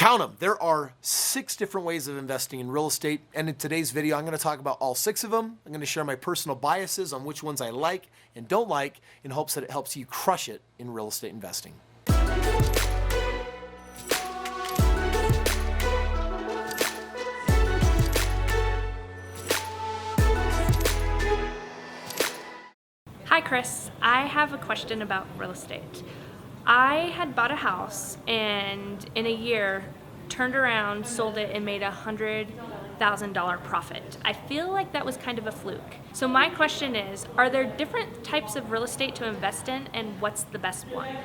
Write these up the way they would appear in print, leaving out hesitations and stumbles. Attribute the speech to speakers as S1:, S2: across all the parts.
S1: Count them. There are 6 different ways of investing in real estate, and in today's video I'm going to talk about all 6 of them. I'm going to share my personal biases on which ones I like and don't like in hopes that it helps you crush it in real estate investing.
S2: Hi Chris, I have a question about real estate. I had bought a house and in a year turned around, sold it, and made $100,000 profit. I feel like that was kind of a fluke. So my question is, are there different types of real estate to invest in, and what's the best one?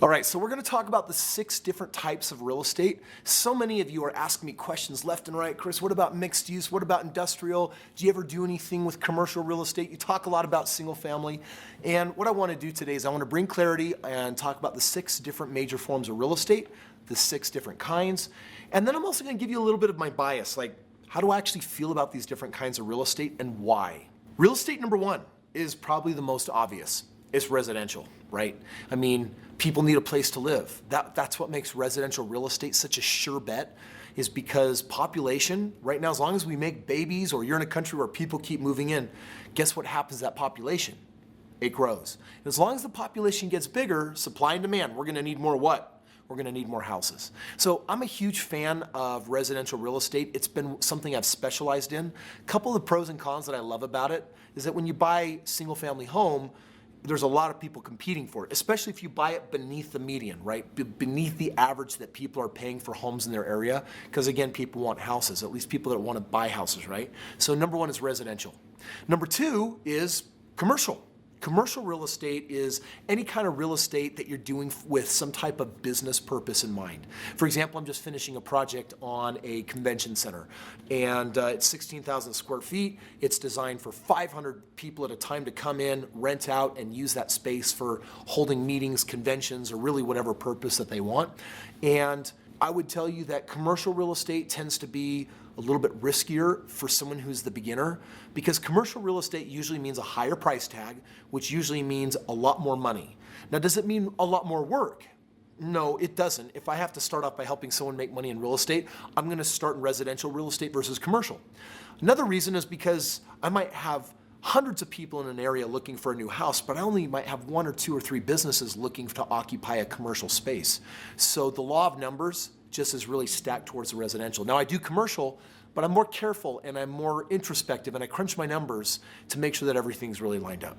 S1: All right, so we're going to talk about the 6 different types of real estate. So many of you are asking me questions left and right. Chris, what about mixed use? What about industrial? Do you ever do anything with commercial real estate? You talk a lot about single family. And what I want to do today is I want to bring clarity and talk about the 6 different major forms of real estate, the 6 different kinds. And then I'm also going to give you a little bit of my bias, like how do I actually feel about these different kinds of real estate and why? Real estate number 1 is probably the most obvious. It's residential, right? I mean, people need a place to live. That's what makes residential real estate such a sure bet, is because population, right now, as long as we make babies or you're in a country where people keep moving in, guess what happens to that population? It grows. And as long as the population gets bigger, supply and demand, we're gonna need more what? We're gonna need more houses. So I'm a huge fan of residential real estate. It's been something I've specialized in. A couple of the pros and cons that I love about it is that when you buy single family home, there's a lot of people competing for it, especially if you buy it beneath the median, right? Beneath the average that people are paying for homes in their area. Because again, people want houses, at least people that want to buy houses, right? So number 1 is residential. Number 2 is commercial. Commercial real estate is any kind of real estate that you're doing with some type of business purpose in mind. For example, I'm just finishing a project on a convention center, and it's 16,000 square feet. It's designed for 500 people at a time to come in, rent out, and use that space for holding meetings, conventions, or really whatever purpose that they want. And I would tell you that commercial real estate tends to be a little bit riskier for someone who's the beginner, because commercial real estate usually means a higher price tag, which usually means a lot more money. Now, does it mean a lot more work? No, it doesn't. If I have to start off by helping someone make money in real estate, I'm going to start in residential real estate versus commercial. Another reason is because I might have hundreds of people in an area looking for a new house, but I only might have 1 or 2 or 3 businesses looking to occupy a commercial space. So the law of numbers just is really stacked towards the residential. Now I do commercial, but I'm more careful and I'm more introspective and I crunch my numbers to make sure that everything's really lined up.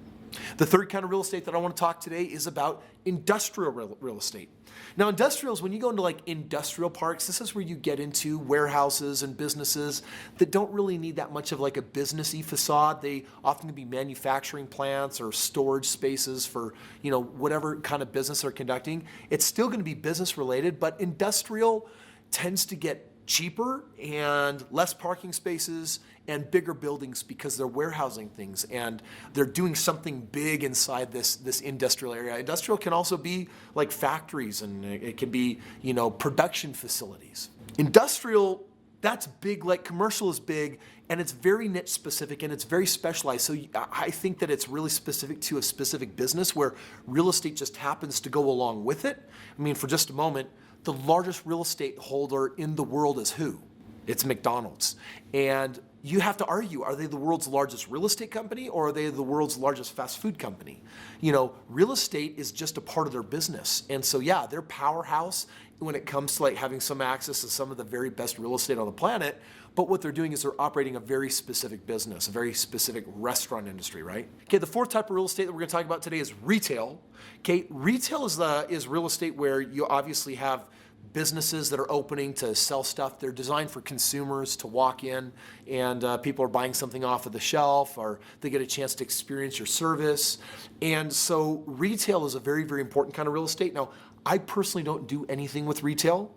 S1: The third kind of real estate that I want to talk today is about industrial real estate. Now industrials, when you go into like industrial parks, this is where you get into warehouses and businesses that don't really need that much of like a businessy facade. They often can be manufacturing plants or storage spaces for, you know, whatever kind of business they're conducting. It's still going to be business related, but industrial tends to get cheaper and less parking spaces and bigger buildings because they're warehousing things and they're doing something big inside this industrial area. Industrial can also be like factories, and it can be, you know, production facilities. Industrial, that's big, like commercial is big, and it's very niche specific and it's very specialized. So I think that it's really specific to a specific business where real estate just happens to go along with it. I mean, for just a moment, the largest real estate holder in the world is who? It's McDonald's. And you have to argue, are they the world's largest real estate company or are they the world's largest fast food company? You know, real estate is just a part of their business. And so yeah, they're powerhouse when it comes to like having some access to some of the very best real estate on the planet. But what they're doing is they're operating a very specific business, a very specific restaurant industry, right? Okay, the 4th type of real estate that we're gonna talk about today is retail. Okay, retail is real estate where you obviously have businesses that are opening to sell stuff. They're designed for consumers to walk in and people are buying something off of the shelf, or they get a chance to experience your service. And so retail is a very, very important kind of real estate. Now, I personally don't do anything with retail.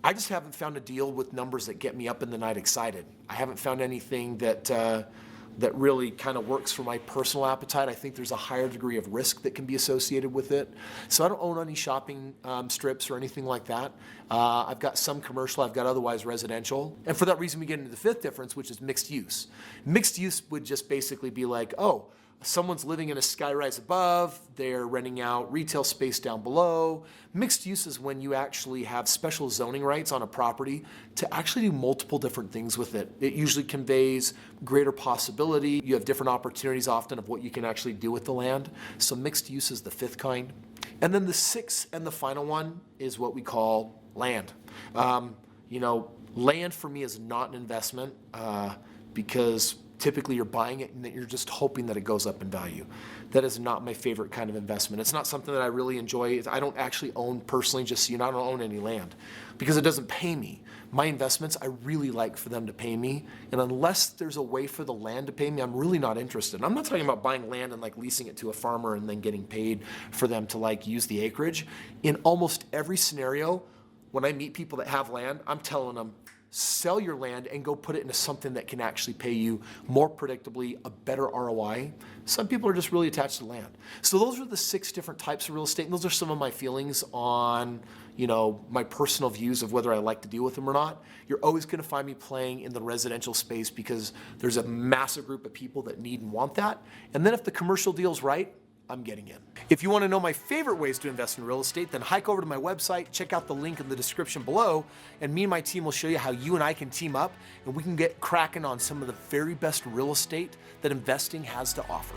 S1: I just haven't found a deal with numbers that get me up in the night excited. I haven't found anything that really kind of works for my personal appetite. I think there's a higher degree of risk that can be associated with it. So I don't own any shopping strips or anything like that. I've got some commercial, I've got otherwise residential. And for that reason, we get into the 5th difference, which is mixed use. Mixed use would just basically be like, oh, someone's living in a skyrise above, they're renting out retail space down below. Mixed use is when you actually have special zoning rights on a property to actually do multiple different things with it. It usually conveys greater possibility. You have different opportunities often of what you can actually do with the land. So mixed use is the fifth kind. And then the sixth and the final one is what we call land. Land for me is not an investment because typically you're buying it and you're just hoping that it goes up in value. That is not my favorite kind of investment. It's not something that I really enjoy. I don't actually own personally, just so you know, I don't own any land because it doesn't pay me. My investments, I really like for them to pay me. And unless there's a way for the land to pay me, I'm really not interested. I'm not talking about buying land and like leasing it to a farmer and then getting paid for them to like use the acreage. In almost every scenario, when I meet people that have land, I'm telling them, sell your land and go put it into something that can actually pay you more predictably, a better ROI. Some people are just really attached to land. So those are the 6 different types of real estate, and those are some of my feelings on, my personal views of whether I like to deal with them or not. You're always going to find me playing in the residential space because there's a massive group of people that need and want that. And then if the commercial deal's right, I'm getting in. If you want to know my favorite ways to invest in real estate, then hike over to my website, check out the link in the description below, and me and my team will show you how you and I can team up and we can get cracking on some of the very best real estate that investing has to offer.